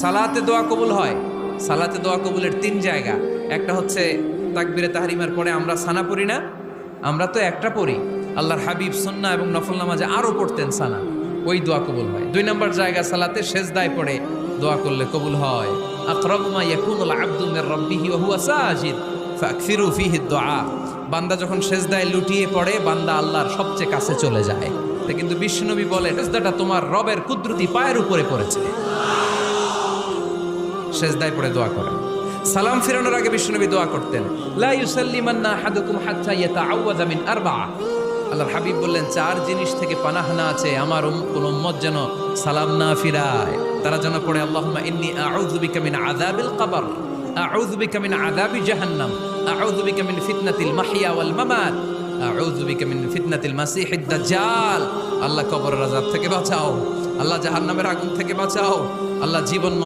সালাতে দোয়া কবুল হয়। সালাতে দোয়া কবুলের 3 জায়গা। একটা হচ্ছে তাকবীরে তাহরিমার পরে আমরা সানা পড়ি না, আমরা তো একটা পড়ি। আল্লাহর হাবিব সুন্নাহ এবং নফল নামাজে আরো পড়তেন সানা, ওই দোয়া কবুল হয়। 2 নম্বর জায়গা সালাতে সেজদায় পড়ে দোয়া করলে কবুল হয়। আকরাবু মা ইয়াকুনুল আবদু মির রাব্বিহি ওয়া হুয়া সাজিদ ফাকসিরু ফিহি দুআ। বান্দা যখন সেজদায় লুটিয়ে পড়ে, বান্দা আল্লাহর সবচেয়ে কাছে চলে যায়। তা কিন্তু বিশ্বনবী বলে, সেজদাটা তোমার রবের কুদরতি পায়ের উপরে পড়েছে। সেজদায় পড়ে দোয়া করেন। সালাম ফিরানোর আগে বিশ্বনবী দোয়া করতেন, লা ইউসাল্লিমান্না আহাদুকুম হাত্তা ইয়াতাআওয়াযা মিন আরবাআ। আল্লাহর হাবিব বললেন, 4 জিনিস থেকে পানাহানা আছে আমার কোন উম্মত যেন সালাম না ফিরায়। তারা যেন পড়ে, আল্লাহুম্মা ইন্নী আউযু বিকা মিন আযাবিল কবর, আউযু বিকা মিন আযাবি জাহান্নাম, আউযু বিকা মিন ফিতনাতিল মাহইয়া ওয়াল মামাত, আউযু বিকা মিন ফিতনাতিল মাসিহিদ দাজ্জাল। আল্লাহ কবরের আযাব থেকে বাঁচাও, আল্লাহ জাহান্নামের আগুন থেকে বাঁচাও, আল্লাহ জীবন